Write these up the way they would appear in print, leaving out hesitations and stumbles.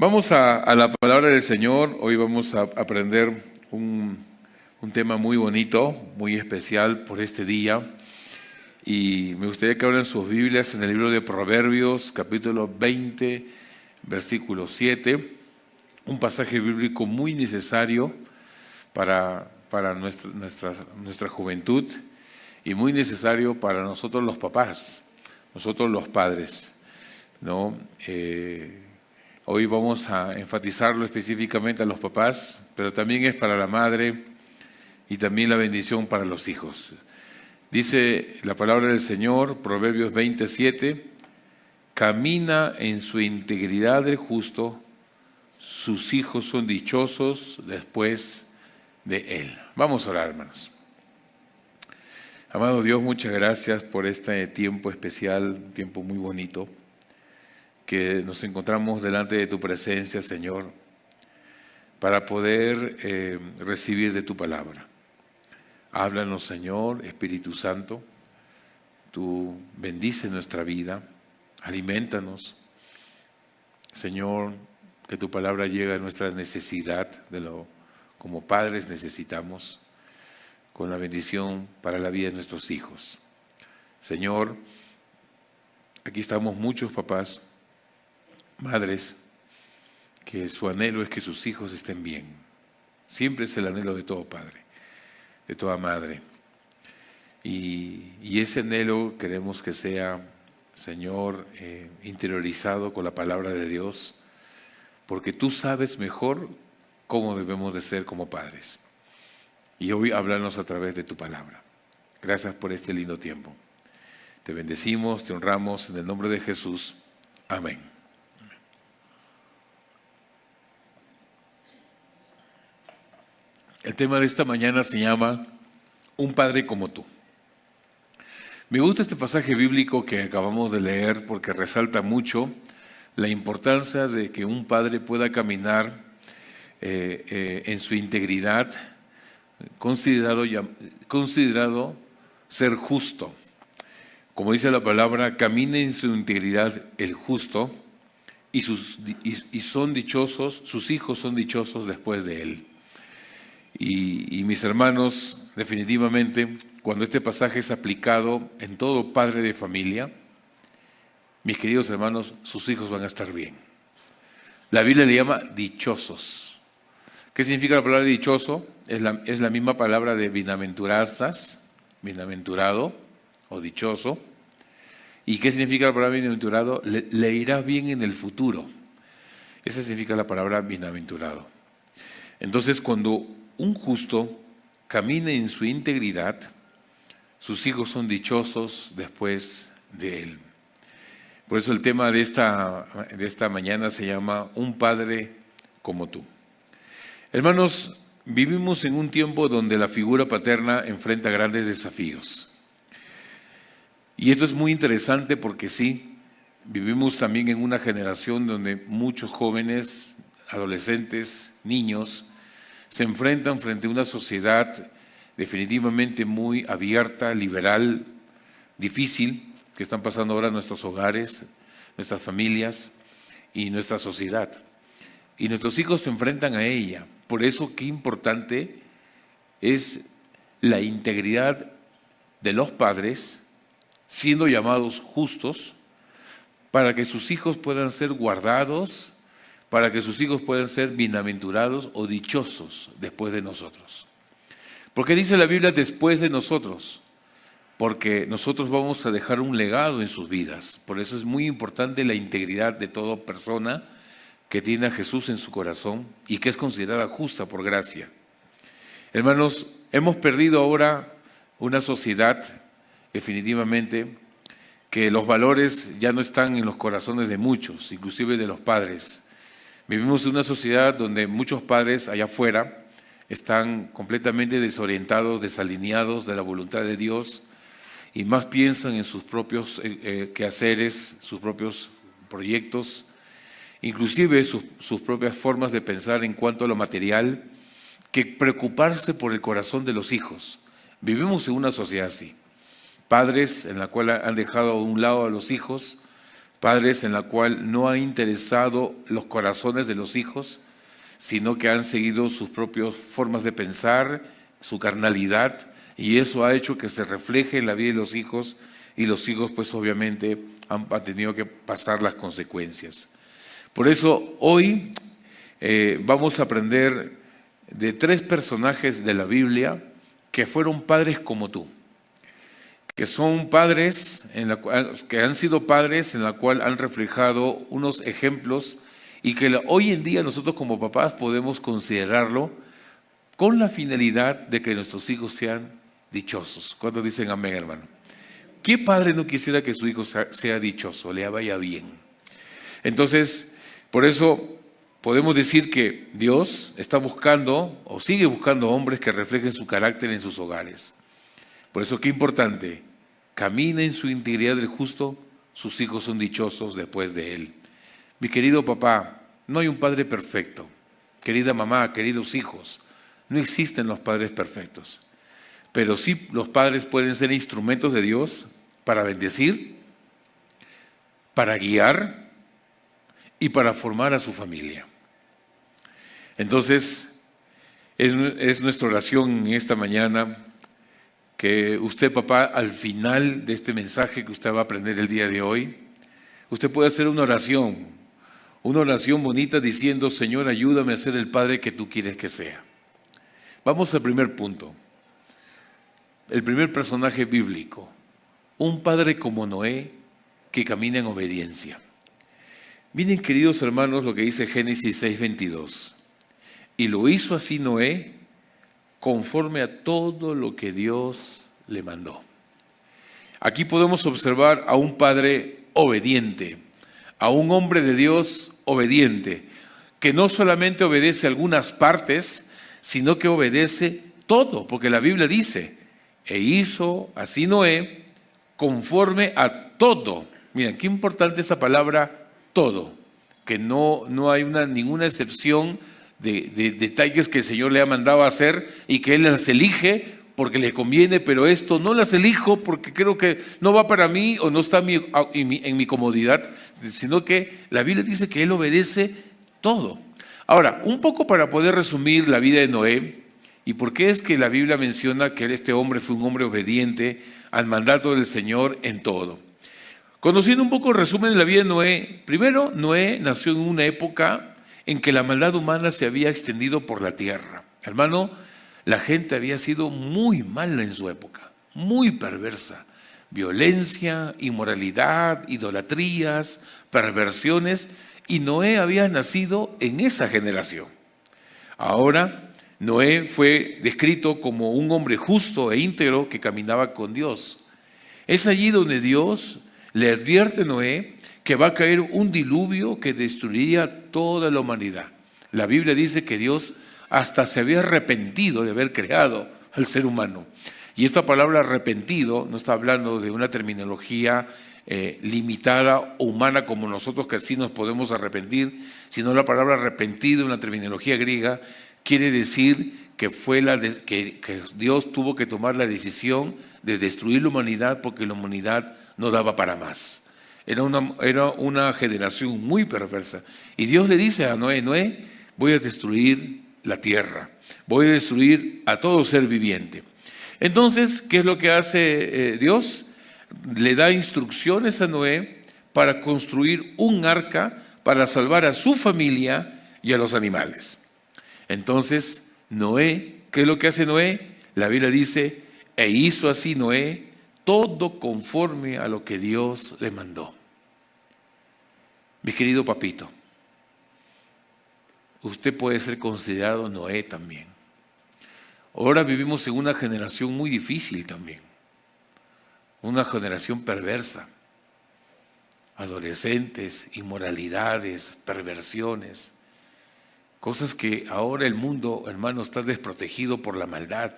Vamos a la palabra del Señor. Hoy vamos a aprender un tema muy bonito, muy especial por este día. Y me gustaría que abran sus Biblias en el libro de Proverbios, capítulo 20, versículo 7. Un pasaje bíblico muy necesario para nuestra juventud y muy necesario para nosotros los papás, nosotros los padres, ¿no? Hoy vamos a enfatizarlo específicamente a los papás, pero también es para la madre y también la bendición para los hijos. Dice la palabra del Señor, Proverbios 27, camina en su integridad el justo, sus hijos son dichosos después de él. Vamos a orar, hermanos. Amado Dios, muchas gracias por este tiempo especial, un tiempo muy bonito, que nos encontramos delante de tu presencia, Señor, para poder recibir de tu palabra. Háblanos, Señor, Espíritu Santo, tú bendice nuestra vida, aliméntanos. Señor, que tu palabra llegue a nuestra necesidad, como padres necesitamos, con la bendición para la vida de nuestros hijos. Señor, aquí estamos muchos papás, madres, que su anhelo es que sus hijos estén bien. Siempre es el anhelo de todo padre, de toda madre. Y ese anhelo queremos que sea, Señor, interiorizado con la palabra de Dios, porque tú sabes mejor cómo debemos de ser como padres. Y hoy háblanos a través de tu palabra. Gracias por este lindo tiempo. Te bendecimos, te honramos en el nombre de Jesús. Amén. El tema de esta mañana se llama Un padre como tú. Me gusta este pasaje bíblico que acabamos de leer porque resalta mucho la importancia de que un padre pueda caminar en su integridad, considerado ser justo. Como dice la palabra, camine en su integridad el justo y son dichosos, sus hijos son dichosos después de él. Y mis hermanos, definitivamente, cuando este pasaje es aplicado en todo padre de familia, mis queridos hermanos, sus hijos van a estar bien. La Biblia le llama dichosos. ¿Qué significa la palabra dichoso? Es la misma palabra de bienaventuranzas, bienaventurado o dichoso. ¿Y qué significa la palabra bienaventurado? Le irá bien en el futuro. Esa significa la palabra bienaventurado. Entonces, cuando un justo camine en su integridad, sus hijos son dichosos después de él. Por eso el tema de esta mañana se llama Un padre como tú. Hermanos, vivimos en un tiempo donde la figura paterna enfrenta grandes desafíos. Y esto es muy interesante porque sí, vivimos también en una generación donde muchos jóvenes, adolescentes, niños, se enfrentan frente a una sociedad definitivamente muy abierta, liberal, difícil, que están pasando ahora nuestros hogares, nuestras familias y nuestra sociedad. Y nuestros hijos se enfrentan a ella. Por eso qué importante es la integridad de los padres, siendo llamados justos, para que sus hijos puedan ser guardados, para que sus hijos puedan ser bienaventurados o dichosos después de nosotros. ¿Por qué dice la Biblia después de nosotros? Porque nosotros vamos a dejar un legado en sus vidas. Por eso es muy importante la integridad de toda persona que tiene a Jesús en su corazón y que es considerada justa por gracia. Hermanos, hemos perdido ahora una sociedad, definitivamente, que los valores ya no están en los corazones de muchos, inclusive de los padres. Vivimos en una sociedad donde muchos padres allá afuera están completamente desorientados, desalineados de la voluntad de Dios y más piensan en sus propios quehaceres, sus propios proyectos, inclusive sus propias formas de pensar en cuanto a lo material, que preocuparse por el corazón de los hijos. Vivimos en una sociedad así. Padres en la cual han dejado a un lado a los hijos padres en la cual no han interesado los corazones de los hijos, sino que han seguido sus propias formas de pensar, su carnalidad, y eso ha hecho que se refleje en la vida de los hijos, y los hijos pues obviamente han tenido que pasar las consecuencias. Por eso hoy vamos a aprender de 3 personajes de la Biblia que fueron padres como tú, que son padres, que han sido padres en la cual han reflejado unos ejemplos y que hoy en día nosotros como papás podemos considerarlo con la finalidad de que nuestros hijos sean dichosos. ¿Cuántos dicen amén, hermano? ¿Qué padre no quisiera que su hijo sea dichoso, le vaya bien? Entonces, por eso podemos decir que Dios está buscando o sigue buscando hombres que reflejen su carácter en sus hogares. Por eso, qué importante, camina en su integridad del justo, sus hijos son dichosos después de él. Mi querido papá, no hay un padre perfecto. Querida mamá, queridos hijos, no existen los padres perfectos. Pero sí los padres pueden ser instrumentos de Dios para bendecir, para guiar y para formar a su familia. Entonces, es nuestra oración en esta mañana que usted, papá, al final de este mensaje que usted va a aprender el día de hoy, usted puede hacer una oración bonita diciendo: Señor, ayúdame a ser el padre que tú quieres que sea. Vamos al primer punto. El primer personaje bíblico, un padre como Noé que camina en obediencia. Miren, queridos hermanos, lo que dice Génesis 6:22. Y lo hizo así Noé conforme a todo lo que Dios le mandó. Aquí podemos observar a un padre obediente, a un hombre de Dios obediente, que no solamente obedece algunas partes, sino que obedece todo, porque la Biblia dice: e hizo así Noé conforme a todo. Miren, qué importante esa palabra todo, que no hay ninguna excepción de detalles que el Señor le ha mandado a hacer y que Él las elige porque le conviene, pero esto no las elijo porque creo que no va para mí o no está en mi comodidad, sino que la Biblia dice que Él obedece todo. Ahora, un poco para poder resumir la vida de Noé. ¿Y por qué es que la Biblia menciona que este hombre fue un hombre obediente al mandato del Señor en todo? Conociendo un poco el resumen de la vida de Noé, primero, Noé nació en una época en que la maldad humana se había extendido por la tierra. Hermano, la gente había sido muy mala en su época, muy perversa. Violencia, inmoralidad, idolatrías, perversiones, y Noé había nacido en esa generación. Ahora, Noé fue descrito como un hombre justo e íntegro que caminaba con Dios. Es allí donde Dios le advierte a Noé que va a caer un diluvio que destruiría toda la humanidad. La Biblia dice que Dios hasta se había arrepentido de haber creado al ser humano. Y esta palabra arrepentido no está hablando de una terminología limitada o humana como nosotros, que así nos podemos arrepentir, sino la palabra arrepentido, una terminología griega, quiere decir que que Dios tuvo que tomar la decisión de destruir la humanidad porque la humanidad no daba para más. Era una generación muy perversa. Y Dios le dice a Noé: Noé, voy a destruir la tierra, voy a destruir a todo ser viviente. Entonces, ¿qué es lo que hace Dios? Le da instrucciones a Noé para construir un arca para salvar a su familia y a los animales. Entonces, Noé, ¿qué es lo que hace Noé? La Biblia dice: e hizo así Noé todo conforme a lo que Dios le mandó. Mi querido papito, usted puede ser considerado Noé también. Ahora vivimos en una generación muy difícil también, una generación perversa. Adolescentes, inmoralidades, perversiones. Cosas que ahora el mundo, hermano, está desprotegido por la maldad.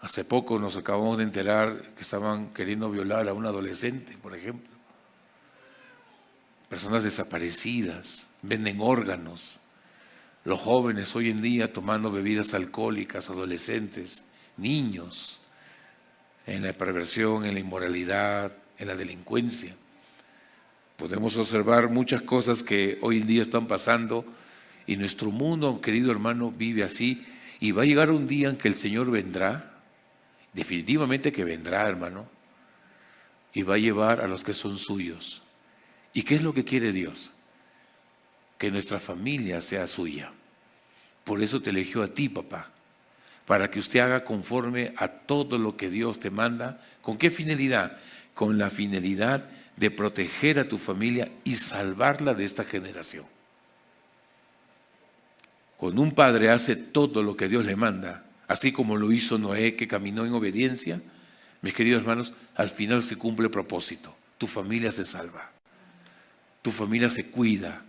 Hace poco nos acabamos de enterar que estaban queriendo violar a un adolescente, por ejemplo. Personas desaparecidas, venden órganos. Los jóvenes hoy en día tomando bebidas alcohólicas, adolescentes, niños, en la perversión, en la inmoralidad, en la delincuencia. Podemos observar muchas cosas que hoy en día están pasando y nuestro mundo, querido hermano, vive así, y va a llegar un día en que el Señor vendrá, definitivamente que vendrá, hermano, y va a llevar a los que son suyos. ¿Y qué es lo que quiere Dios? Que nuestra familia sea suya. Por eso te eligió a ti, papá, para que usted haga conforme a todo lo que Dios te manda. ¿Con qué finalidad? Con la finalidad de proteger a tu familia y salvarla de esta generación. Cuando un padre hace todo lo que Dios le manda, así como lo hizo Noé, que caminó en obediencia, mis queridos hermanos, al final se cumple el propósito. Tu familia se salva, tu familia se cuida,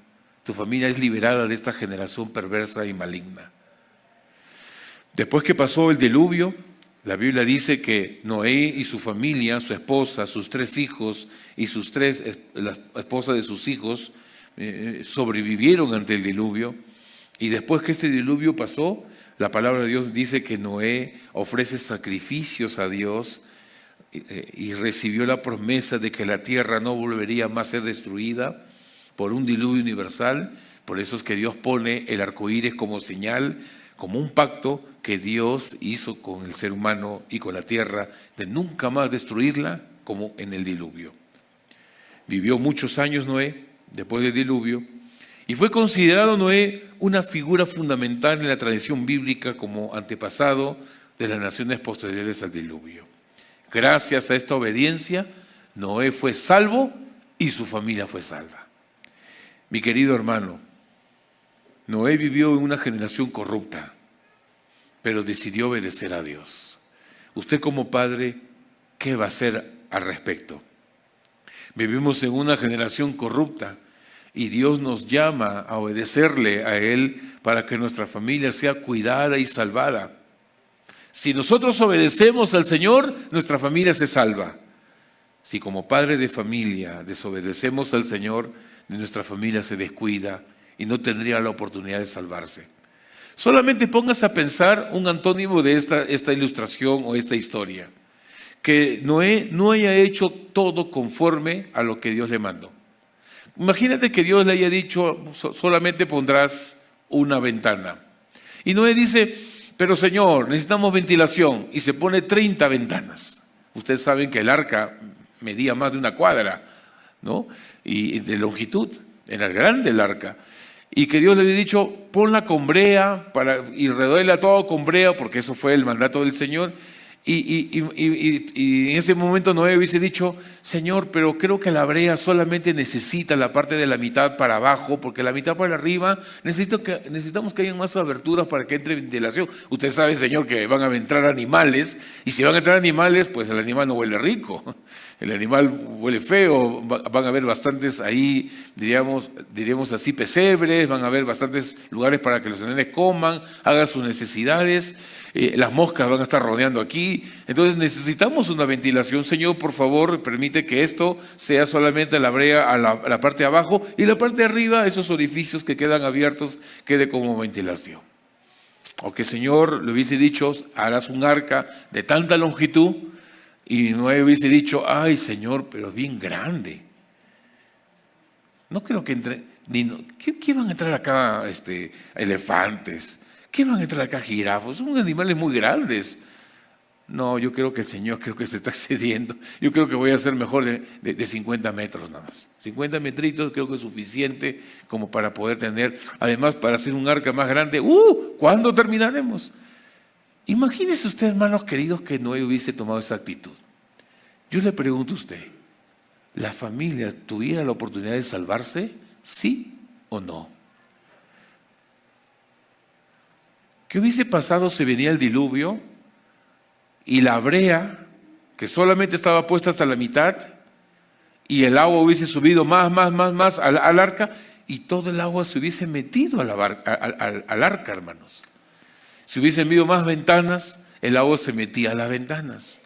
tu familia es liberada de esta generación perversa y maligna. Después que pasó el diluvio, la Biblia dice que Noé y su familia, su esposa, sus 3 hijos y la esposa de sus hijos sobrevivieron ante el diluvio. Y después que este diluvio pasó, la palabra de Dios dice que Noé ofrece sacrificios a Dios y recibió la promesa de que la tierra no volvería más a ser destruida por un diluvio universal. Por eso es que Dios pone el arco iris como señal, como un pacto que Dios hizo con el ser humano y con la tierra, de nunca más destruirla como en el diluvio. Vivió muchos años Noé después del diluvio y fue considerado Noé una figura fundamental en la tradición bíblica como antepasado de las naciones posteriores al diluvio. Gracias a esta obediencia, Noé fue salvo y su familia fue salva. Mi querido hermano, Noé vivió en una generación corrupta, pero decidió obedecer a Dios. Usted como padre, ¿qué va a hacer al respecto? Vivimos en una generación corrupta y Dios nos llama a obedecerle a Él para que nuestra familia sea cuidada y salvada. Si nosotros obedecemos al Señor, nuestra familia se salva. Si como padres de familia desobedecemos al Señor, nuestra familia se descuida y no tendría la oportunidad de salvarse. Solamente póngase a pensar un antónimo de esta ilustración o esta historia. Que Noé no haya hecho todo conforme a lo que Dios le mandó. Imagínate que Dios le haya dicho, solamente pondrás una ventana. Y Noé dice, pero Señor, necesitamos ventilación. Y se pone 30 ventanas. Ustedes saben que el arca medía más de 1 cuadra, ¿no? Y de longitud, era grande el arca. Y que Dios le había dicho, ponla con brea y redóela todo con brea, porque eso fue el mandato del Señor. Y en ese momento Noé hubiese dicho, Señor, pero creo que la brea solamente necesita la parte de la mitad para abajo, porque la mitad para arriba necesitamos que haya más aberturas para que entre ventilación. Usted sabe, Señor, que van a entrar animales, y si van a entrar animales, pues el animal no huele rico, el animal huele feo, van a haber bastantes ahí, diríamos así, pesebres, van a haber bastantes lugares para que los animales coman, hagan sus necesidades. Las moscas van a estar rodeando aquí, entonces necesitamos una ventilación. Señor, por favor, permite que esto sea solamente la brea a la parte de abajo y la parte de arriba, esos orificios que quedan abiertos, quede como ventilación. O que Señor le hubiese dicho, harás un arca de tanta longitud, y no hubiese dicho, ay Señor, pero bien grande. No creo que entre, ¿qué van a entrar acá elefantes? ¿Qué van a entrar acá jirafas? Son animales muy grandes. No, yo creo que el Señor se está excediendo. Yo creo que voy a hacer mejor de 50 metros nada más. 50 metritos creo que es suficiente como para poder tener, además para hacer un arca más grande. ¿Cuándo terminaremos? Imagínese usted, hermanos queridos, que Noé hubiese tomado esa actitud. Yo le pregunto a usted, ¿la familia tuviera la oportunidad de salvarse? ¿Sí o no? ¿Qué hubiese pasado si venía el diluvio y la brea, que solamente estaba puesta hasta la mitad, y el agua hubiese subido más al arca, y todo el agua se hubiese metido al arca, hermanos? Si hubiesen habido más ventanas, el agua se metía a las ventanas.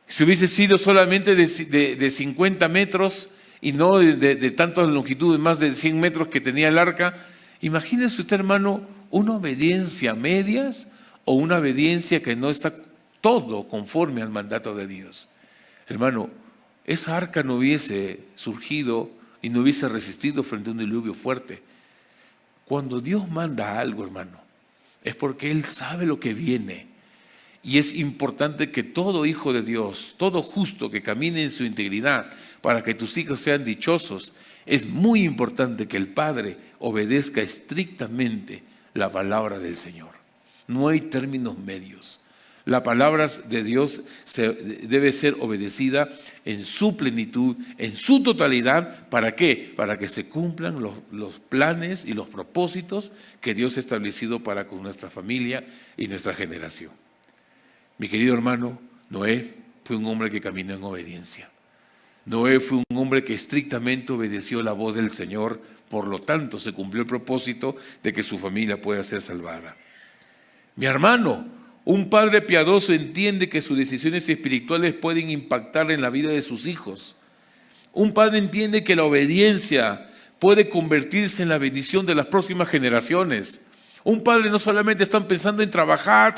Si hubiese sido solamente de 50 metros y no de tantas longitudes, más de 100 metros que tenía el arca, imagínese usted, hermano, una obediencia a medias o una obediencia que no está todo conforme al mandato de Dios. Hermano, esa arca no hubiese surgido y no hubiese resistido frente a un diluvio fuerte. Cuando Dios manda algo, hermano, es porque Él sabe lo que viene. Y es importante que todo hijo de Dios, todo justo que camine en su integridad para que tus hijos sean dichosos, es muy importante que el padre obedezca estrictamente la palabra del Señor. No hay términos medios. La palabra de Dios debe ser obedecida en su plenitud, en su totalidad. ¿Para qué? Para que se cumplan los planes y los propósitos que Dios ha establecido para con nuestra familia y nuestra generación. Mi querido hermano, Noé fue un hombre que caminó en obediencia. Noé fue un hombre que estrictamente obedeció la voz del Señor, por lo tanto se cumplió el propósito de que su familia pueda ser salvada. Mi hermano, un padre piadoso entiende que sus decisiones espirituales pueden impactar en la vida de sus hijos. Un padre entiende que la obediencia puede convertirse en la bendición de las próximas generaciones. Un padre no solamente está pensando en trabajar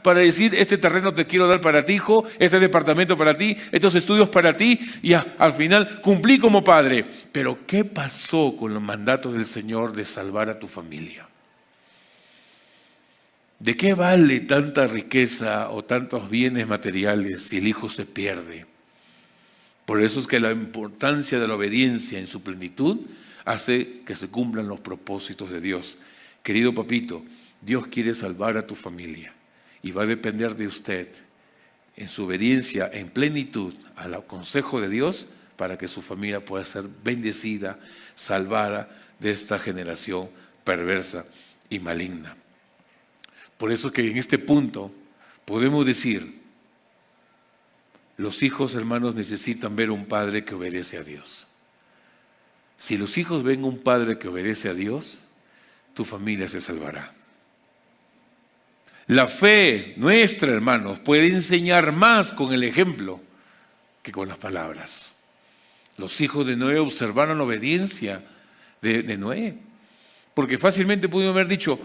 para decir, este terreno te quiero dar para ti, hijo, este departamento para ti, estos estudios para ti, y al final cumplí como padre. Pero ¿qué pasó con los mandatos del Señor de salvar a tu familia? ¿De qué vale tanta riqueza o tantos bienes materiales si el hijo se pierde? Por eso es que la importancia de la obediencia en su plenitud hace que se cumplan los propósitos de Dios. Querido papito, Dios quiere salvar a tu familia y va a depender de usted en su obediencia en plenitud al consejo de Dios para que su familia pueda ser bendecida, salvada de esta generación perversa y maligna. Por eso que en este punto podemos decir, los hijos, hermanos, necesitan ver un padre que obedece a Dios. Si los hijos ven un padre que obedece a Dios, tu familia se salvará. La fe nuestra, hermanos, puede enseñar más con el ejemplo que con las palabras. Los hijos de Noé observaron la obediencia de Noé, porque fácilmente pudieron haber dicho,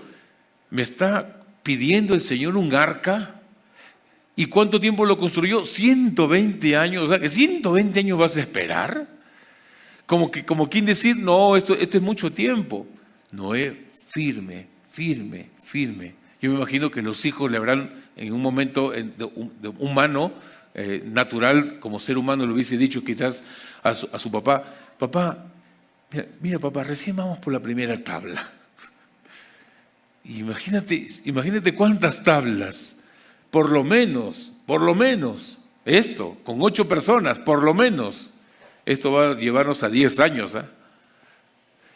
me está pidiendo el Señor un arca, ¿y cuánto tiempo lo construyó? 120 años, o sea que 120 años vas a esperar, como quien decir, no, esto es mucho tiempo. Noé firme. Yo me imagino que los hijos le habrán en un momento de humano, natural, como ser humano, le hubiese dicho quizás a su papá, mira papá, recién vamos por la primera tabla. Imagínate cuántas tablas, por lo menos, esto, con 8 personas, por lo menos, esto va a llevarnos a 10 años, ¿eh?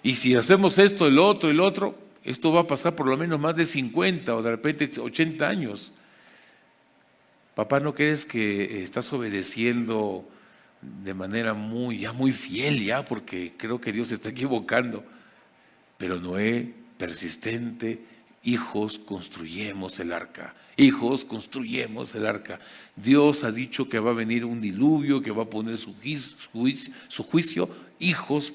Y si hacemos esto, el otro, esto va a pasar por lo menos más de 50 o de repente 80 años. Papá, ¿no crees que estás obedeciendo de manera muy fiel porque creo que Dios se está equivocando? Pero Noé, persistente, hijos, construyemos el arca. Dios ha dicho que va a venir un diluvio, que va a poner su juicio. Hijos,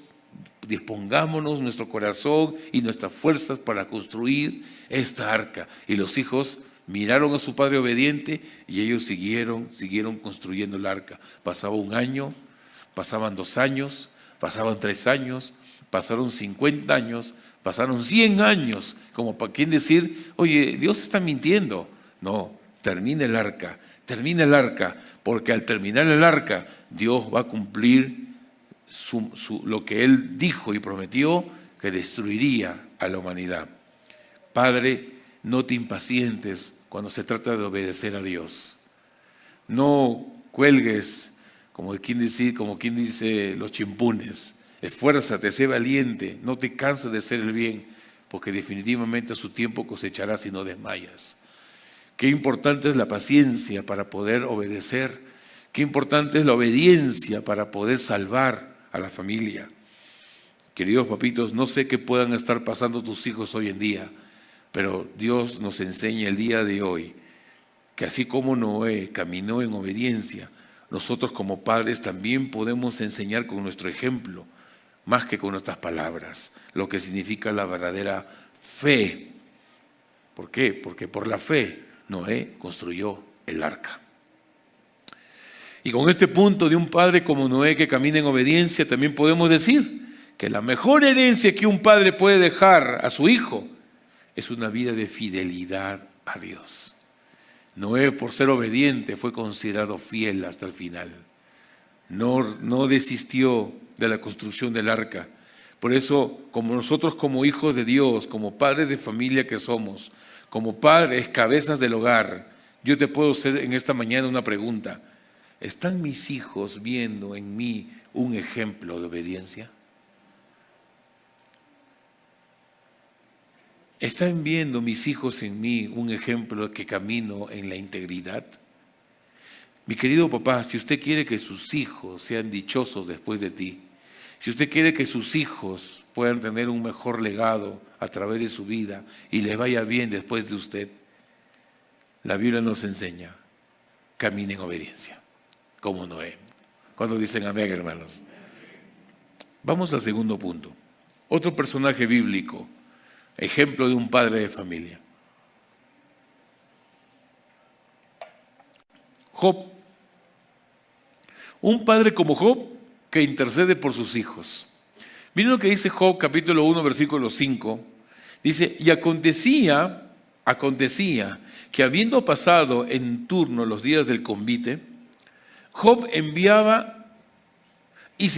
dispongámonos nuestro corazón y nuestras fuerzas para construir esta arca. Y los hijos miraron a su padre obediente y ellos siguieron construyendo el arca. Pasaba un año, pasaban 2 años, pasaban 3 años, pasaron 50 años, pasaron 100 años, como para quien decir, oye, Dios está mintiendo. No, termina el arca, porque al terminar el arca, Dios va a cumplir lo que Él dijo y prometió, que destruiría a la humanidad. Padre, no te impacientes cuando se trata de obedecer a Dios. No cuelgues, como quien dice los chimpunes. Esfuérzate, sé valiente, no te canses de hacer el bien, porque definitivamente a su tiempo cosecharás y no desmayas. Qué importante es la paciencia para poder obedecer. Qué importante es la obediencia para poder salvar a la familia. Queridos papitos, no sé qué puedan estar pasando tus hijos hoy en día, pero Dios nos enseña el día de hoy que así como Noé caminó en obediencia, nosotros como padres también podemos enseñar con nuestro ejemplo, más que con nuestras palabras, lo que significa la verdadera fe. ¿Por qué? Porque por la fe Noé construyó el arca. Y con este punto de un padre como Noé que camina en obediencia, también podemos decir que la mejor herencia que un padre puede dejar a su hijo es una vida de fidelidad a Dios. Noé, por ser obediente, fue considerado fiel hasta el final. No desistió de la construcción del arca. Por eso, como nosotros como hijos de Dios, como padres de familia que somos, como padres, cabezas del hogar, yo te puedo hacer en esta mañana una pregunta. ¿Están mis hijos viendo en mí un ejemplo de obediencia? ¿Están viendo mis hijos en mí un ejemplo de que camino en la integridad? Mi querido papá, si usted quiere que sus hijos sean dichosos después de ti, si usted quiere que sus hijos puedan tener un mejor legado a través de su vida y les vaya bien después de usted, la Biblia nos enseña, camine en obediencia, como Noé. ¿Cuándo dicen amén, hermanos? Vamos al segundo punto. Otro personaje bíblico, ejemplo de un padre de familia. Job. Un padre como Job que intercede por sus hijos. Miren lo que dice Job, capítulo 1, versículo 5. Dice, y acontecía que habiendo pasado en turno los días del convite, Job enviaba y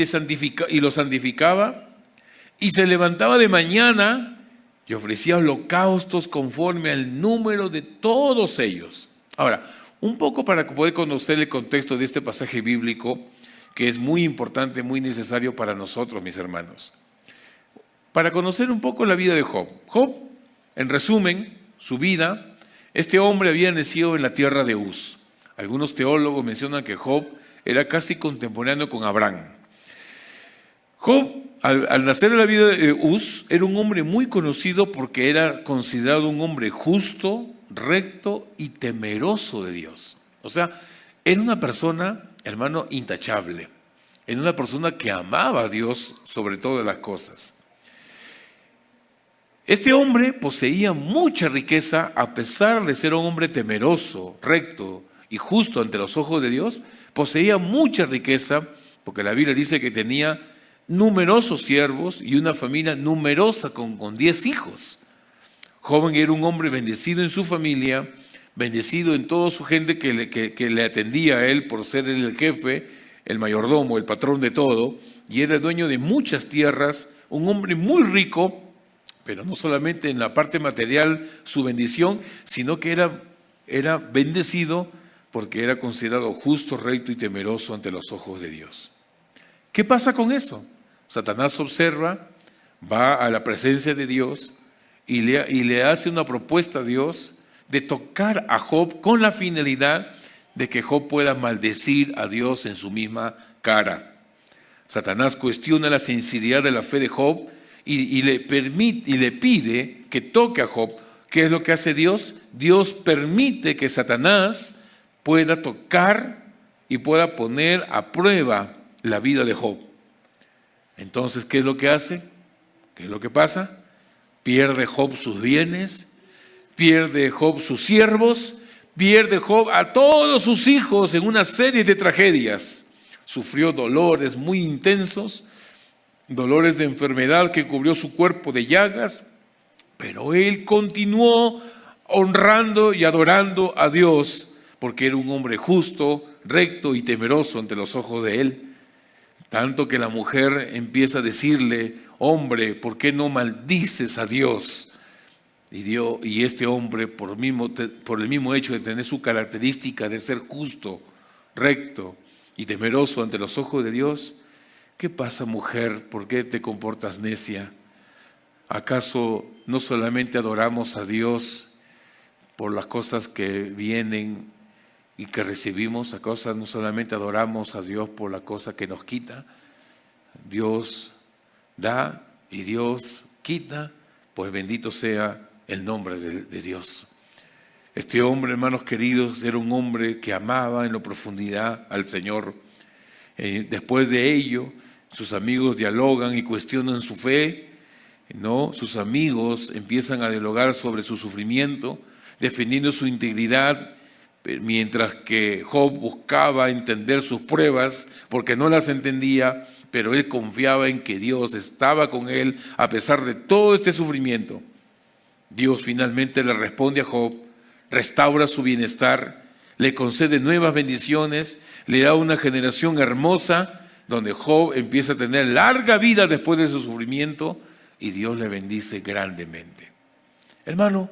lo santificaba y se levantaba de mañana y ofrecía holocaustos conforme al número de todos ellos. Ahora, un poco para poder conocer el contexto de este pasaje bíblico, que es muy importante, muy necesario para nosotros, mis hermanos. Para conocer un poco la vida de Job. Job, en resumen, su vida, este hombre había nacido en la tierra de Uz. Algunos teólogos mencionan que Job era casi contemporáneo con Abraham. Job, al nacer en la vida de Uz, era un hombre muy conocido porque era considerado un hombre justo, recto y temeroso de Dios. O sea, era una persona, hermano, intachable. Era una persona que amaba a Dios sobre todas las cosas. Este hombre poseía mucha riqueza a pesar de ser un hombre temeroso, recto y justo ante los ojos de Dios. Poseía mucha riqueza porque la Biblia dice que tenía numerosos siervos y una familia numerosa con 10 hijos. Job era un hombre bendecido en su familia, bendecido en toda su gente que le atendía a él por ser él el jefe, el mayordomo, el patrón de todo, y era dueño de muchas tierras, un hombre muy rico, pero no solamente en la parte material su bendición, sino que era bendecido porque era considerado justo, recto y temeroso ante los ojos de Dios. ¿Qué pasa con eso? Satanás observa, va a la presencia de Dios y le hace una propuesta a Dios de tocar a Job con la finalidad de que Job pueda maldecir a Dios en su misma cara. Satanás cuestiona la sinceridad de la fe de Job y le pide que toque a Job. ¿Qué es lo que hace Dios? Dios permite que Satanás pueda tocar y pueda poner a prueba la vida de Job. Entonces, ¿qué es lo que hace? ¿Qué es lo que pasa? Pierde Job sus bienes, pierde Job sus siervos, pierde Job a todos sus hijos en una serie de tragedias. Sufrió dolores muy intensos, dolores de enfermedad que cubrió su cuerpo de llagas, pero él continuó honrando y adorando a Dios porque era un hombre justo, recto y temeroso ante los ojos de él. Tanto que la mujer empieza a decirle, hombre, ¿por qué no maldices a Dios? Y este hombre, por el mismo hecho de tener su característica de ser justo, recto y temeroso ante los ojos de Dios, ¿qué pasa, mujer? ¿Por qué te comportas necia? ¿Acaso no solamente adoramos a Dios por las cosas que vienen y que recibimos? ¿Acaso no solamente adoramos a Dios por la cosa que nos quita? Dios da y Dios quita, pues bendito sea el nombre de Dios. Este hombre, hermanos queridos, era un hombre que amaba en la profundidad al Señor. Después de ello, sus amigos dialogan y cuestionan su fe, ¿no? Sus amigos empiezan a dialogar sobre su sufrimiento, defendiendo su integridad, mientras que Job buscaba entender sus pruebas porque no las entendía, pero él confiaba en que Dios estaba con él a pesar de todo este sufrimiento. Dios finalmente le responde a Job, restaura su bienestar, le concede nuevas bendiciones, le da una generación hermosa, donde Job empieza a tener larga vida después de su sufrimiento y Dios le bendice grandemente. Hermano,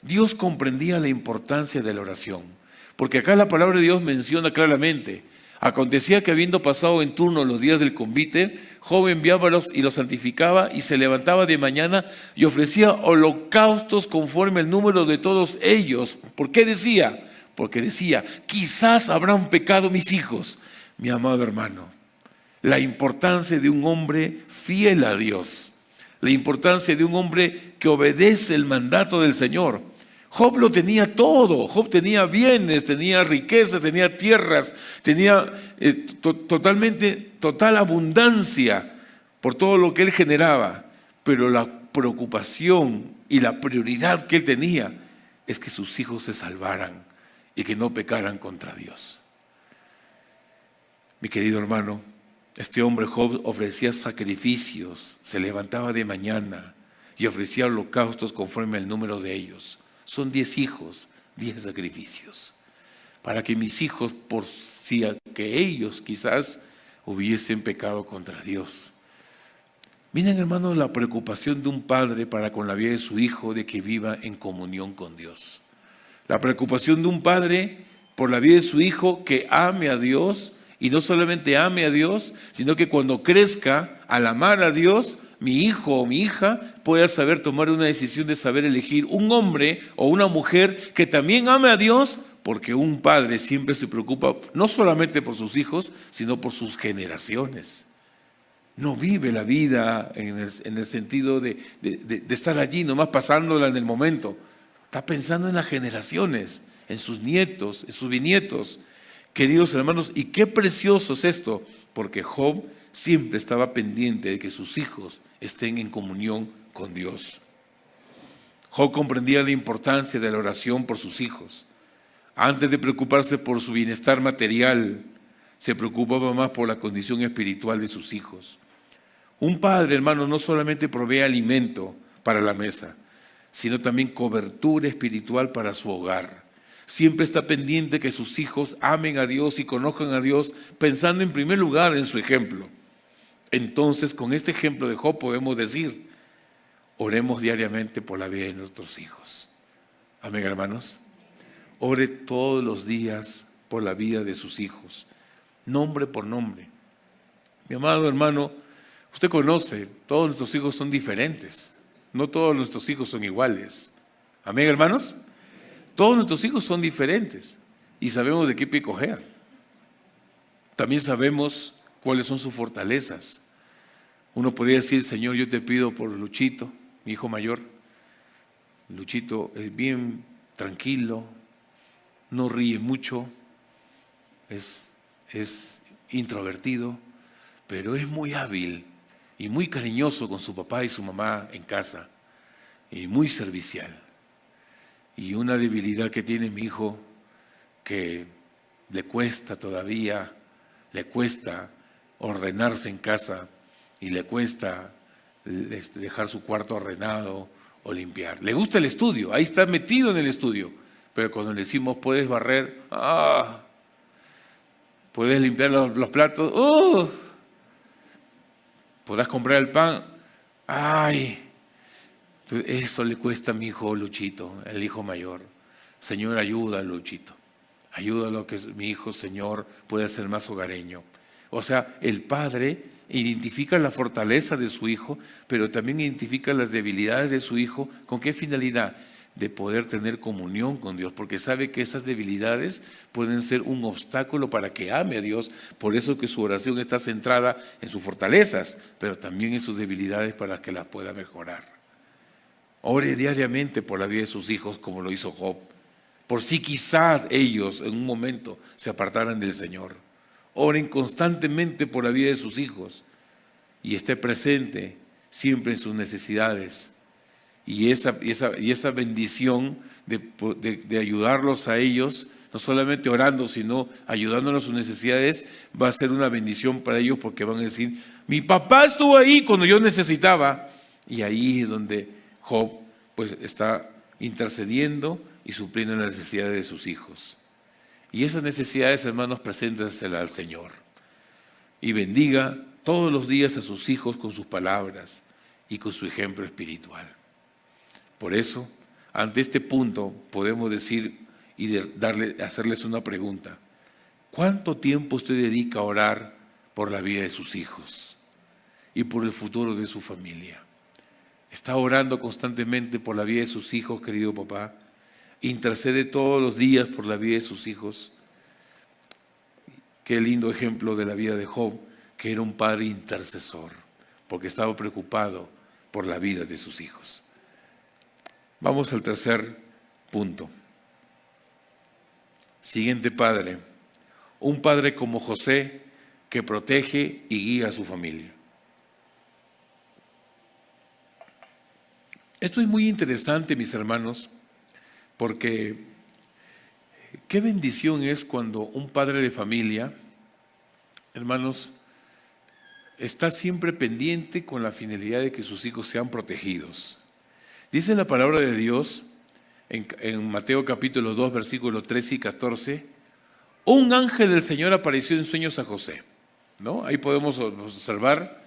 Dios comprendía la importancia de la oración, porque acá la palabra de Dios menciona claramente: acontecía que habiendo pasado en turno los días del convite, Job enviaba y los santificaba y se levantaba de mañana y ofrecía holocaustos conforme al número de todos ellos. ¿Por qué decía? Porque decía, quizás habrán pecado mis hijos. Mi amado hermano, la importancia de un hombre fiel a Dios, la importancia de un hombre que obedece el mandato del Señor. Job lo tenía todo. Job tenía bienes, tenía riquezas, tenía tierras, tenía total abundancia por todo lo que él generaba. Pero la preocupación y la prioridad que él tenía es que sus hijos se salvaran y que no pecaran contra Dios. Mi querido hermano, este hombre Job ofrecía sacrificios, se levantaba de mañana y ofrecía holocaustos conforme al número de ellos. Son 10 hijos, 10 sacrificios, para que mis hijos, por si que ellos quizás hubiesen pecado contra Dios. Miren, hermanos, la preocupación de un padre para con la vida de su hijo, de que viva en comunión con Dios. La preocupación de un padre por la vida de su hijo, que ame a Dios, y no solamente ame a Dios, sino que cuando crezca, al amar a Dios, mi hijo o mi hija pueda saber tomar una decisión de saber elegir un hombre o una mujer que también ame a Dios, porque un padre siempre se preocupa no solamente por sus hijos, sino por sus generaciones. No vive la vida en el sentido de estar allí nomás pasándola en el momento. Está pensando en las generaciones, en sus nietos, en sus bisnietos. Queridos hermanos, y qué precioso es esto, porque Job siempre estaba pendiente de que sus hijos estén en comunión con Dios. Job comprendía la importancia de la oración por sus hijos. Antes de preocuparse por su bienestar material, se preocupaba más por la condición espiritual de sus hijos. Un padre, hermano, no solamente provee alimento para la mesa, sino también cobertura espiritual para su hogar. Siempre está pendiente que sus hijos amen a Dios y conozcan a Dios, pensando en primer lugar en su ejemplo. Entonces, con este ejemplo de Job podemos decir, oremos diariamente por la vida de nuestros hijos. Amén, hermanos. Ore todos los días por la vida de sus hijos, nombre por nombre. Mi amado hermano, usted conoce, todos nuestros hijos son diferentes. No todos nuestros hijos son iguales. Amén, hermanos. Todos nuestros hijos son diferentes y sabemos de qué pie cojean. También sabemos cuáles son sus fortalezas. Uno podría decir, Señor, yo te pido por Luchito, mi hijo mayor. Luchito es bien tranquilo, no ríe mucho, es introvertido, pero es muy hábil y muy cariñoso con su papá y su mamá en casa y muy servicial. Y una debilidad que tiene mi hijo, que le cuesta todavía, le cuesta ordenarse en casa y le cuesta dejar su cuarto ordenado o limpiar. Le gusta el estudio, ahí está metido en el estudio, pero cuando le decimos puedes barrer, puedes limpiar los platos, podrás comprar el pan, ay. Entonces, eso le cuesta a mi hijo Luchito, el hijo mayor. Señor, ayuda a Luchito. Ayúdalo a que mi hijo, Señor, pueda ser más hogareño. O sea, el padre identifica la fortaleza de su hijo, pero también identifica las debilidades de su hijo. ¿Con qué finalidad? De poder tener comunión con Dios, porque sabe que esas debilidades pueden ser un obstáculo para que ame a Dios. Por eso que su oración está centrada en sus fortalezas, pero también en sus debilidades para que las pueda mejorar. Ore diariamente por la vida de sus hijos como lo hizo Job, por si quizás ellos en un momento se apartaran del Señor. Oren constantemente por la vida de sus hijos y esté presente siempre en sus necesidades. Y esa bendición de ayudarlos a ellos no solamente orando, sino ayudándonos a sus necesidades, va a ser una bendición para ellos porque van a decir, mi papá estuvo ahí cuando yo necesitaba. Y ahí es donde Job pues está intercediendo y supliendo las necesidades de sus hijos. Y esas necesidades, hermanos, preséntenselas al Señor. Y bendiga todos los días a sus hijos con sus palabras y con su ejemplo espiritual. Por eso, ante este punto, podemos decir y hacerles una pregunta. ¿Cuánto tiempo usted dedica a orar por la vida de sus hijos y por el futuro de su familia? ¿Está orando constantemente por la vida de sus hijos, querido papá? ¿Intercede todos los días por la vida de sus hijos? Qué lindo ejemplo de la vida de Job, que era un padre intercesor, porque estaba preocupado por la vida de sus hijos. Vamos al tercer punto. Siguiente padre. Un padre como José que protege y guía a su familia. Esto es muy interesante, mis hermanos, porque qué bendición es cuando un padre de familia, hermanos, está siempre pendiente con la finalidad de que sus hijos sean protegidos. Dice la palabra de Dios en Mateo capítulo 2, versículos 13 y 14, un ángel del Señor apareció en sueños a José, ¿no? Ahí podemos observar.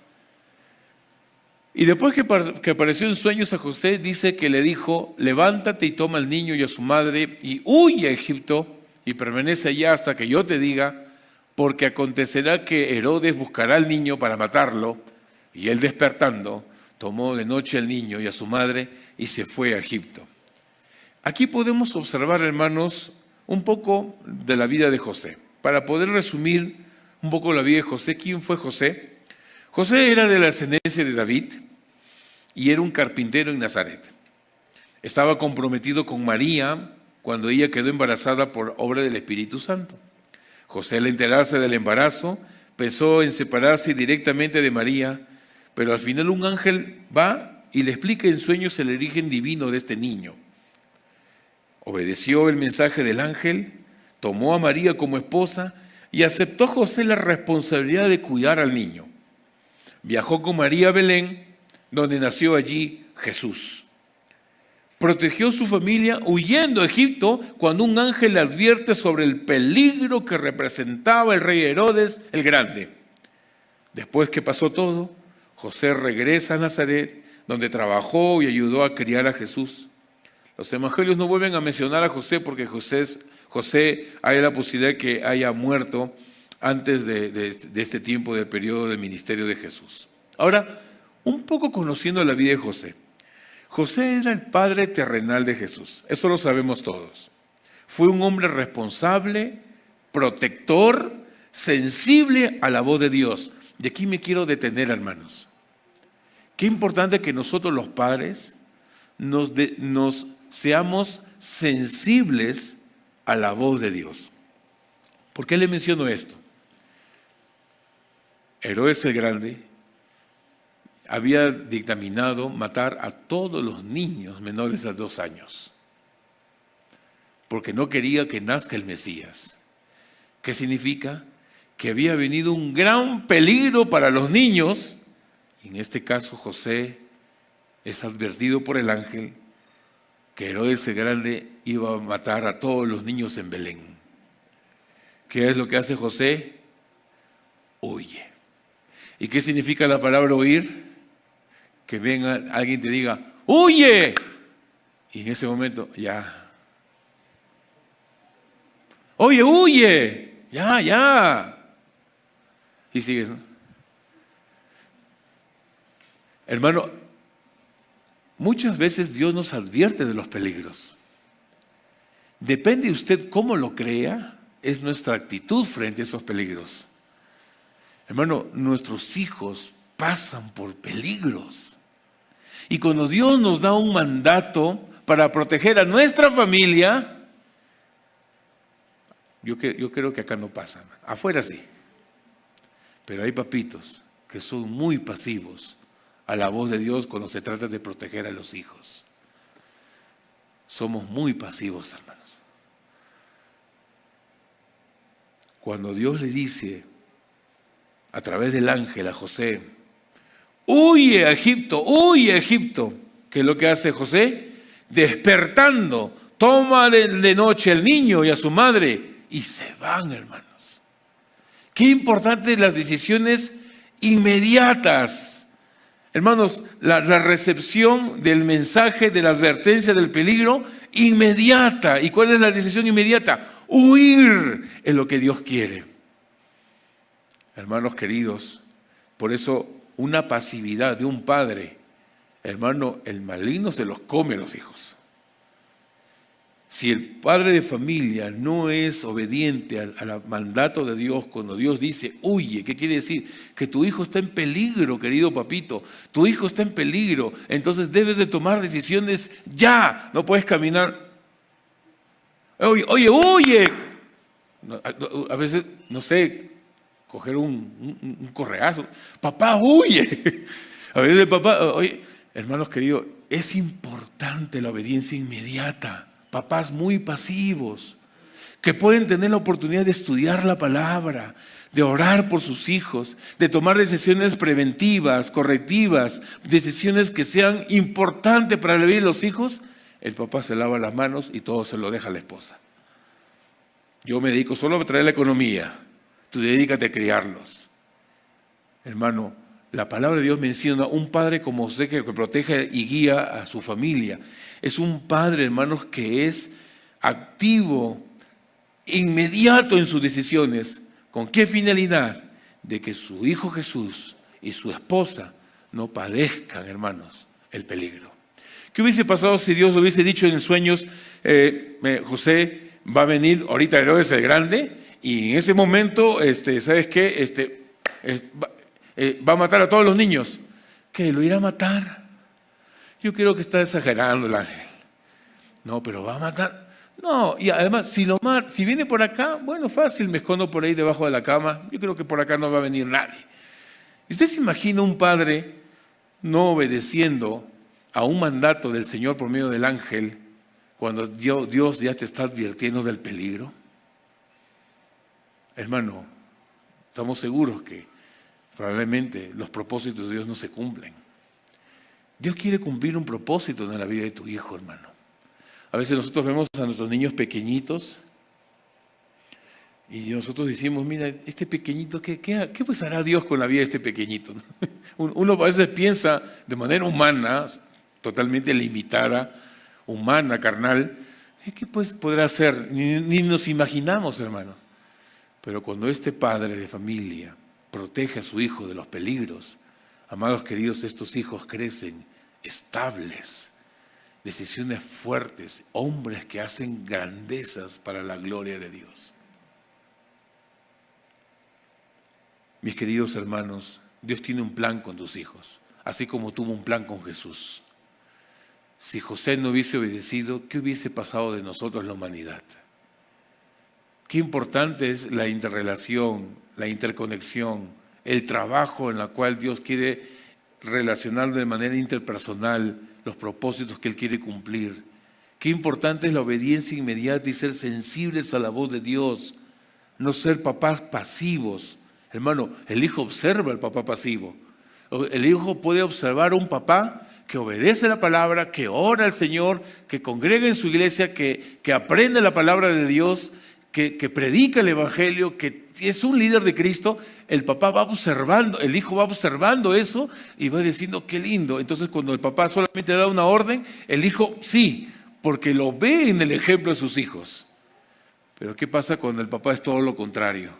Y después que apareció en sueños a José, dice que le dijo, levántate y toma al niño y a su madre y huye a Egipto y permanece allá hasta que yo te diga, porque acontecerá que Herodes buscará al niño para matarlo. Y él despertando, tomó de noche al niño y a su madre y se fue a Egipto. Aquí podemos observar, hermanos, un poco de la vida de José. Para poder resumir un poco la vida de José, ¿quién fue José? José era de la ascendencia de David y era un carpintero en Nazaret. Estaba comprometido con María cuando ella quedó embarazada por obra del Espíritu Santo. José, al enterarse del embarazo, pensó en separarse directamente de María, pero al final un ángel va y le explica en sueños el origen divino de este niño. Obedeció el mensaje del ángel, tomó a María como esposa y aceptó José la responsabilidad de cuidar al niño. Viajó con María a Belén, donde nació allí Jesús. Protegió su familia huyendo a Egipto cuando un ángel le advierte sobre el peligro que representaba el rey Herodes el Grande. Después que pasó todo, José regresa a Nazaret, donde trabajó y ayudó a criar a Jesús. Los evangelios no vuelven a mencionar a José porque José hay la posibilidad de que haya muerto antes de este tiempo del periodo de ministerio de Jesús. Ahora, un poco conociendo la vida de José. José era el padre terrenal de Jesús, eso lo sabemos todos. Fue un hombre responsable, protector, sensible a la voz de Dios. Y aquí me quiero detener, hermanos. Qué importante que nosotros los padres nos seamos sensibles a la voz de Dios. ¿Por qué le menciono esto? Herodes el Grande había dictaminado matar a todos los niños menores de 2 años, porque no quería que nazca el Mesías. ¿Qué significa? Que había venido un gran peligro para los niños, y en este caso José es advertido por el ángel que Herodes el Grande iba a matar a todos los niños en Belén. ¿Qué es lo que hace José? Huye. ¿Y qué significa la palabra huir? Que venga alguien y te diga, ¡huye! Y en ese momento, ya. Oye, huye. Ya. Y sigues, ¿no? Hermano, muchas veces Dios nos advierte de los peligros. Depende de usted cómo lo crea, es nuestra actitud frente a esos peligros. Hermano, nuestros hijos pasan por peligros. Y cuando Dios nos da un mandato para proteger a nuestra familia, yo creo que acá no pasa. Afuera sí. Pero hay papitos que son muy pasivos a la voz de Dios cuando se trata de proteger a los hijos. Somos muy pasivos, hermanos. cuando Dios le dice a través del ángel a José, huye a Egipto, huye a Egipto, ¿qué es lo que hace José? Despertando, toma de noche al niño y a su madre y se van, hermanos. Qué importantes las decisiones inmediatas. Hermanos, la recepción del mensaje, de la advertencia del peligro, inmediata. ¿Y cuál es la decisión inmediata? Huir es lo que Dios quiere. Hermanos queridos, por eso una pasividad de un padre, hermano, el maligno se los come a los hijos. Si el padre de familia no es obediente al mandato de Dios, cuando Dios dice, huye, ¿qué quiere decir? Que tu hijo está en peligro, querido papito. Tu hijo está en peligro. Entonces debes de tomar decisiones ya. No puedes caminar. Oye, huye. A veces, no sé, coger un correazo. Papá, huye. A veces el papá, oye, hermanos queridos, es importante la obediencia inmediata. Papás muy pasivos, que pueden tener la oportunidad de estudiar la palabra, de orar por sus hijos, de tomar decisiones preventivas, correctivas, decisiones que sean importantes para la vida de los hijos. El papá se lava las manos y todo se lo deja a la esposa. Yo me dedico solo a traer la economía, tú dedícate a criarlos. Hermano, la palabra de Dios menciona un padre como José que protege y guía a su familia. Es un padre, hermanos, que es activo, inmediato en sus decisiones. ¿Con qué finalidad? De que su hijo Jesús y su esposa no padezcan, hermanos, el peligro. ¿Qué hubiese pasado si Dios lo hubiese dicho en sueños? José va a venir, ahorita Herodes el Grande, y en ese momento, ¿sabes qué? Va a matar a todos los niños. ¿Qué? ¿Lo irá a matar? Yo creo que está exagerando el ángel. No, pero va a matar. No, y además, si viene por acá, bueno, fácil, me escondo por ahí debajo de la cama. Yo creo que por acá no va a venir nadie. ¿Y usted se imagina un padre no obedeciendo a un mandato del Señor por medio del ángel cuando Dios ya te está advirtiendo del peligro? Hermano, estamos seguros que probablemente los propósitos de Dios no se cumplen. Dios quiere cumplir un propósito en la vida de tu hijo, hermano. A veces nosotros vemos a nuestros niños pequeñitos y nosotros decimos, mira, este pequeñito, ¿qué pues hará Dios con la vida de este pequeñito? Uno a veces piensa de manera humana, totalmente limitada, humana, carnal, ¿qué pues podrá hacer? Ni nos imaginamos, hermano. Pero cuando este padre de familia protege a su hijo de los peligros, amados queridos, estos hijos crecen estables, decisiones fuertes, hombres que hacen grandezas para la gloria de Dios. Mis queridos hermanos, Dios tiene un plan con tus hijos, así como tuvo un plan con Jesús. Si José no hubiese obedecido, ¿qué hubiese pasado de nosotros la humanidad? Qué importante es la interrelación, la interconexión, el trabajo en el cual Dios quiere relacionar de manera interpersonal los propósitos que Él quiere cumplir. Qué importante es la obediencia inmediata y ser sensibles a la voz de Dios, no ser papás pasivos. Hermano, el hijo observa al papá pasivo. El hijo puede observar a un papá que obedece la palabra, que ora al Señor, que congrega en su iglesia, que aprende la palabra de Dios, que predica el evangelio, que es un líder de Cristo. El papá va observando, el hijo va observando eso y va diciendo qué lindo. Entonces cuando el papá solamente da una orden, el hijo sí, porque lo ve en el ejemplo de sus hijos. Pero ¿qué pasa cuando el papá es todo lo contrario?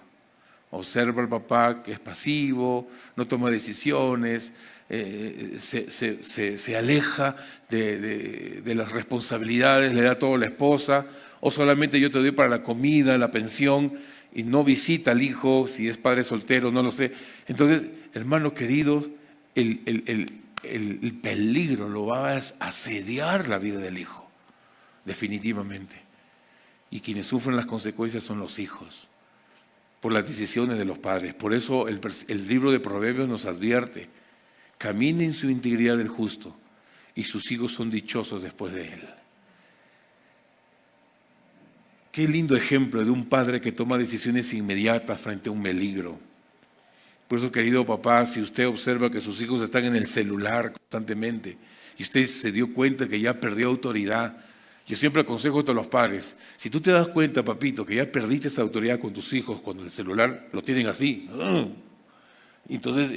Observa al papá que es pasivo, no toma decisiones, se aleja de las responsabilidades, le da todo a la esposa, o solamente yo te doy para la comida, la pensión, y no visita al hijo, si es padre soltero, no lo sé. Entonces, hermano querido, el peligro lo va a asediar la vida del hijo, definitivamente. Y quienes sufren las consecuencias son los hijos, por las decisiones de los padres. Por eso el libro de Proverbios nos advierte: camine en su integridad el justo, y sus hijos son dichosos después de él. Qué lindo ejemplo de un padre que toma decisiones inmediatas frente a un peligro. Por eso, querido papá, si usted observa que sus hijos están en el celular constantemente y usted se dio cuenta que ya perdió autoridad, yo siempre aconsejo esto a los padres: si tú te das cuenta, papito, que ya perdiste esa autoridad con tus hijos cuando el celular lo tienen así, entonces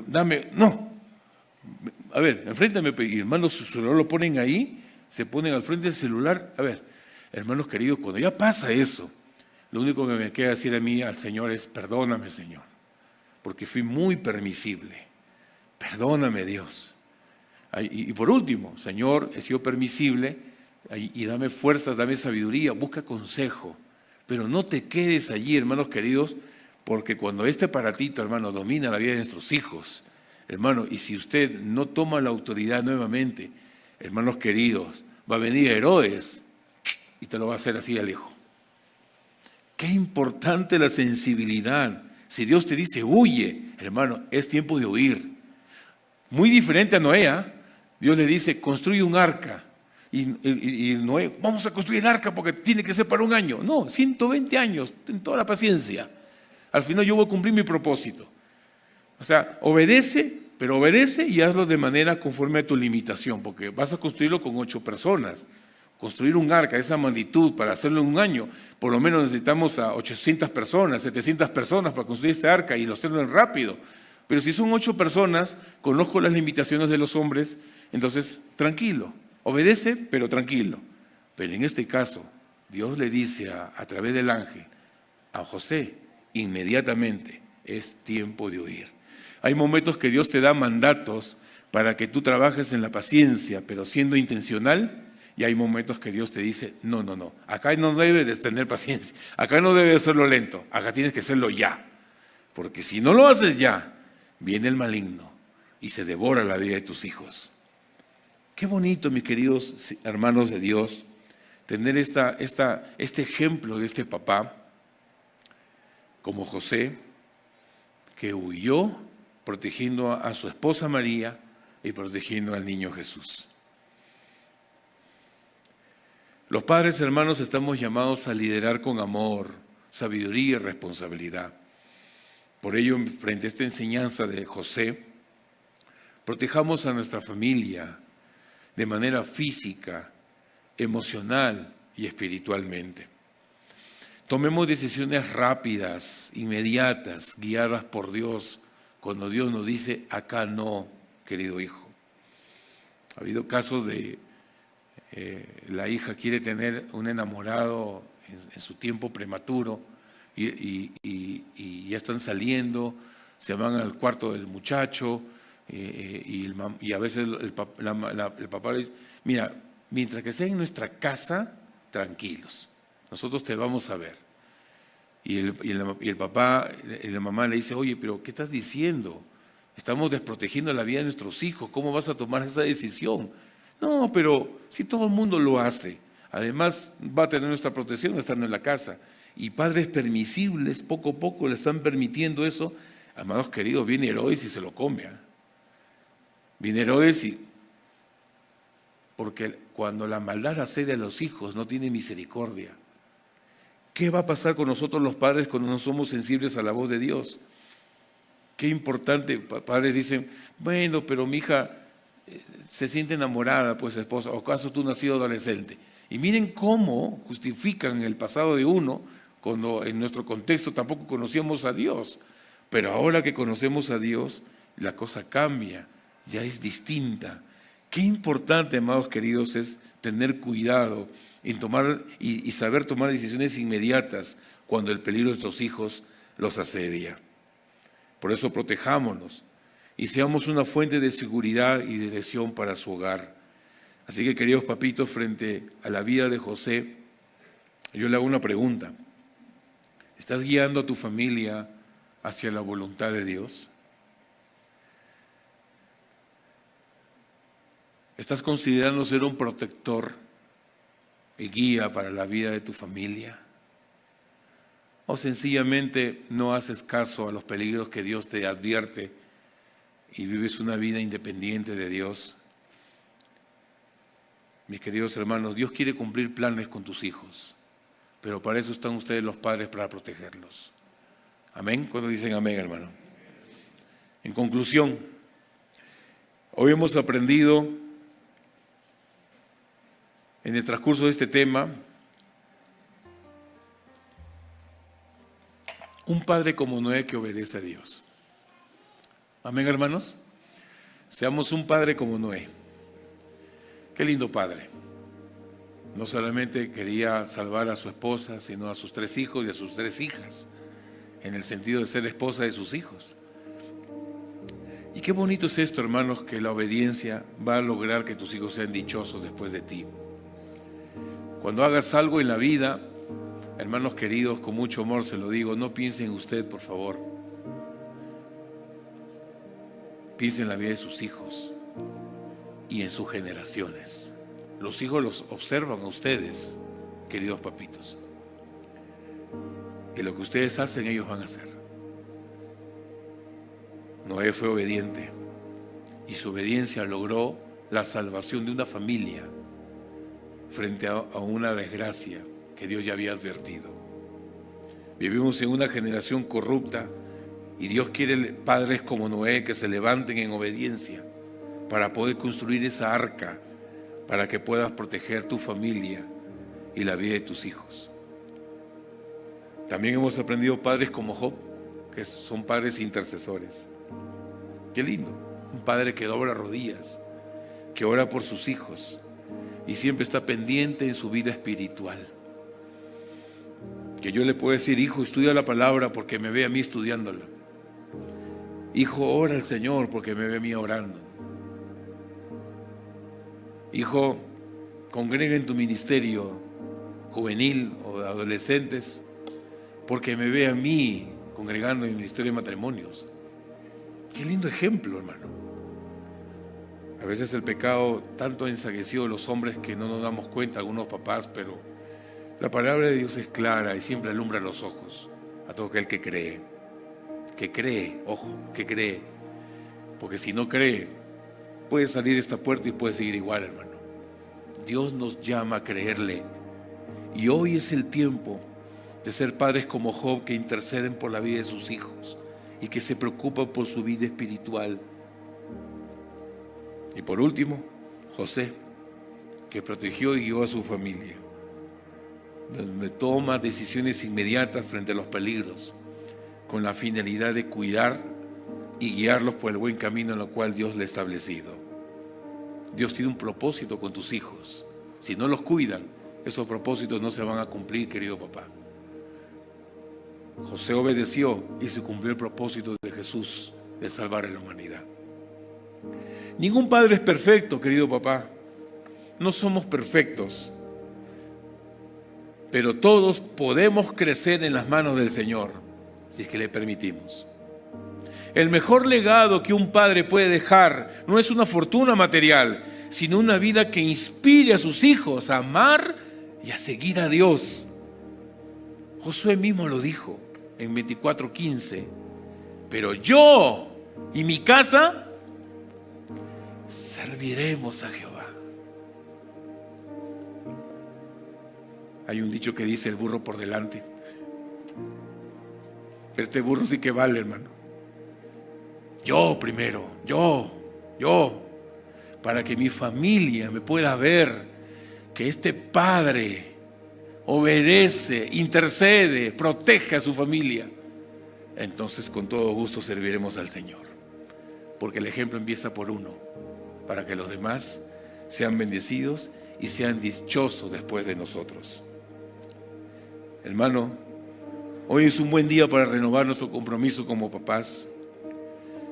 dame, no, a ver, enfréntame, y hermanos, su celular lo ponen ahí, se ponen al frente del celular. A ver, hermanos queridos, cuando ya pasa eso, lo único que me queda decir a mí, al Señor, es: perdóname, Señor, porque fui muy permisible. Perdóname, Dios. Y por último, Señor, he sido permisible, y dame fuerzas, dame sabiduría, busca consejo. Pero no te quedes allí, hermanos queridos, porque cuando este aparatito, hermano, domina la vida de nuestros hijos, hermano, y si usted no toma la autoridad nuevamente, hermanos queridos, va a venir Herodes y te lo va a hacer así al hijo. Qué importante la sensibilidad. Si Dios te dice huye, hermano, es tiempo de huir. Muy diferente a Noé. Dios le dice: construye un arca. Y Noé: vamos a construir el arca porque tiene que ser para 1 año. No, 120 años, ten toda la paciencia. Al final yo voy a cumplir mi propósito. O sea, obedece, pero obedece y hazlo de manera conforme a tu limitación, porque vas a construirlo con 8 personas. Construir un arca de esa magnitud para hacerlo en 1 año, por lo menos necesitamos a 800 personas, 700 personas para construir este arca y lo hacerlo rápido. Pero si son 8 personas, conozco las limitaciones de los hombres, entonces tranquilo, obedece, pero tranquilo. Pero en este caso, Dios le dice a través del ángel a José: inmediatamente es tiempo de huir. Hay momentos que Dios te da mandatos para que tú trabajes en la paciencia, pero siendo intencional. Y hay momentos que Dios te dice: no, acá no debes de tener paciencia, acá no debes de hacerlo lento, acá tienes que hacerlo ya. Porque si no lo haces ya, viene el maligno y se devora la vida de tus hijos. Qué bonito, mis queridos hermanos de Dios, tener este ejemplo de este papá como José, que huyó protegiendo a su esposa María y protegiendo al niño Jesús. Los padres, hermanos, estamos llamados a liderar con amor, sabiduría y responsabilidad. Por ello, frente a esta enseñanza de José, protejamos a nuestra familia de manera física, emocional y espiritualmente. Tomemos decisiones rápidas, inmediatas, guiadas por Dios, cuando Dios nos dice: acá no, querido hijo. Ha habido casos de la hija quiere tener un enamorado en su tiempo prematuro y ya están saliendo, se van al cuarto del muchacho y a veces el papá le dice: mira, mientras que sea en nuestra casa, tranquilos, nosotros te vamos a ver. Y el papá y la mamá le dice: oye, pero ¿qué estás diciendo? Estamos desprotegiendo la vida de nuestros hijos, ¿cómo vas a tomar esa decisión? No, pero si todo el mundo lo hace, además va a tener nuestra protección estando en la casa. Y padres permisibles, poco a poco le están permitiendo eso. Amados queridos, viene Herodes y se lo come. Viene Herodes porque cuando la maldad asedia a los hijos, no tiene misericordia. ¿Qué va a pasar con nosotros los padres cuando no somos sensibles a la voz de Dios? Qué importante. Padres dicen: bueno, pero mi hija se siente enamorada, pues esposa, o acaso tú no has sido adolescente. Y miren cómo justifican el pasado de uno, cuando en nuestro contexto tampoco conocíamos a Dios. Pero ahora que conocemos a Dios, la cosa cambia, ya es distinta. Qué importante, amados queridos, es tener cuidado en tomar y saber tomar decisiones inmediatas cuando el peligro de nuestros hijos los asedia. Por eso protejámonos y seamos una fuente de seguridad y dirección para su hogar. Así que, queridos papitos, frente a la vida de José, yo le hago una pregunta: ¿estás guiando a tu familia hacia la voluntad de Dios? ¿Estás considerando ser un protector y guía para la vida de tu familia? ¿O sencillamente no haces caso a los peligros que Dios te advierte y vives una vida independiente de Dios? Mis queridos hermanos, Dios quiere cumplir planes con tus hijos, pero para eso están ustedes los padres, para protegerlos. Amén. ¿Cuándo dicen amén, hermano? En conclusión, hoy hemos aprendido en el transcurso de este tema un padre como Noé que obedece a Dios. Amén, hermanos. Seamos un padre como Noé. Qué lindo padre. No solamente quería salvar a su esposa, sino a sus 3 hijos y a sus 3 hijas, en el sentido de ser esposa de sus hijos. Y qué bonito es esto, hermanos, que la obediencia va a lograr que tus hijos sean dichosos después de ti. Cuando hagas algo en la vida, hermanos queridos, con mucho amor se lo digo, no piense en usted, por favor. Piense en la vida de sus hijos y en sus generaciones. Los hijos los observan a ustedes, queridos papitos. Y lo que ustedes hacen, ellos van a hacer. Noé fue obediente y su obediencia logró la salvación de una familia frente a una desgracia que Dios ya había advertido. Vivimos en una generación corrupta y Dios quiere padres como Noé que se levanten en obediencia para poder construir esa arca, para que puedas proteger tu familia y la vida de tus hijos. También hemos aprendido padres como Job, que son padres intercesores. Qué lindo, un padre que dobla rodillas, que ora por sus hijos y siempre está pendiente en su vida espiritual. Que yo le puedo decir: hijo, estudia la palabra porque me ve a mí estudiándola. Hijo, ora al Señor porque me ve a mí orando. Hijo, congrega en tu ministerio juvenil o de adolescentes porque me ve a mí congregando en el ministerio de matrimonios. Qué lindo ejemplo, hermano. A veces el pecado tanto ha ensaguecido a los hombres que no nos damos cuenta, algunos papás, pero la palabra de Dios es clara y siempre alumbra los ojos a todo aquel que cree, ojo, que cree, porque si no cree, puede salir de esta puerta y puede seguir igual, hermano. Dios nos llama a creerle y hoy es el tiempo de ser padres como Job, que interceden por la vida de sus hijos y que se preocupan por su vida espiritual. Y por último, José, que protegió y guió a su familia, donde toma decisiones inmediatas frente a los peligros, con la finalidad de cuidar y guiarlos por el buen camino en el cual Dios le ha establecido. Dios tiene un propósito con tus hijos. Si no los cuidan, esos propósitos no se van a cumplir, querido papá. José obedeció y se cumplió el propósito de Jesús de salvar a la humanidad. Ningún padre es perfecto, querido papá. No somos perfectos, pero todos podemos crecer en las manos del Señor, si es que le permitimos. El mejor legado que un padre puede dejar no es una fortuna material, sino una vida que inspire a sus hijos a amar y a seguir a Dios. Josué mismo lo dijo en 24:15: pero yo y mi casa serviremos a Jehová. Hay un dicho que dice: el burro por delante. Pero este burro sí que vale, hermano. Yo primero, yo, para que mi familia me pueda ver que este padre obedece, intercede, protege a su familia. Entonces con todo gusto serviremos al Señor, porque el ejemplo empieza por uno, para que los demás sean bendecidos y sean dichosos después de nosotros. Hermano, hoy es un buen día para renovar nuestro compromiso como papás,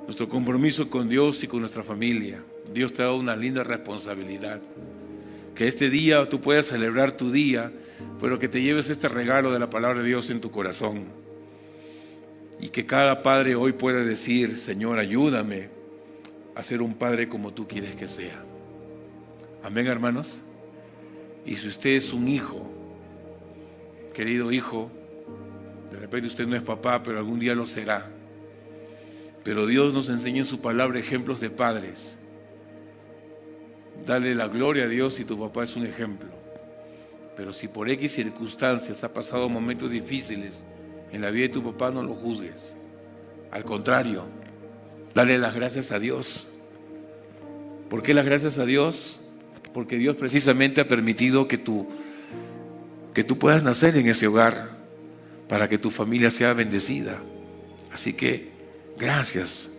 nuestro compromiso con Dios y con nuestra familia. Dios te ha dado una linda responsabilidad. Que este día tú puedas celebrar tu día, pero que te lleves este regalo de la palabra de Dios en tu corazón. Y que cada padre hoy pueda decir: Señor, ayúdame a ser un padre como tú quieres que sea. Amén, hermanos. Y si usted es un hijo, querido hijo, de repente usted no es papá, pero algún día lo será. Pero Dios nos enseña en su palabra ejemplos de padres. Dale la gloria a Dios si tu papá es un ejemplo. Pero si por X circunstancias ha pasado momentos difíciles en la vida de tu papá, no lo juzgues. Al contrario, dale las gracias a Dios. ¿Por qué las gracias a Dios? Porque Dios precisamente ha permitido que tú puedas nacer en ese hogar para que tu familia sea bendecida. Así que, gracias.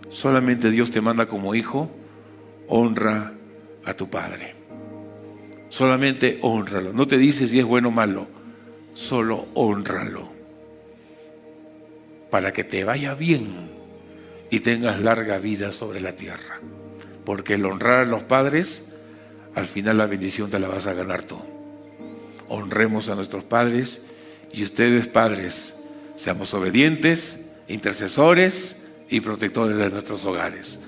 Solamente Dios te manda como hijo, honra a tu padre. Solamente hónralo. No te dice si es bueno o malo, solo hónralo. Para que te vaya bien y tengas larga vida sobre la tierra. Porque el honrar a los padres, al final la bendición te la vas a ganar tú. Honremos a nuestros padres y ustedes, padres, seamos obedientes, intercesores y protectores de nuestros hogares.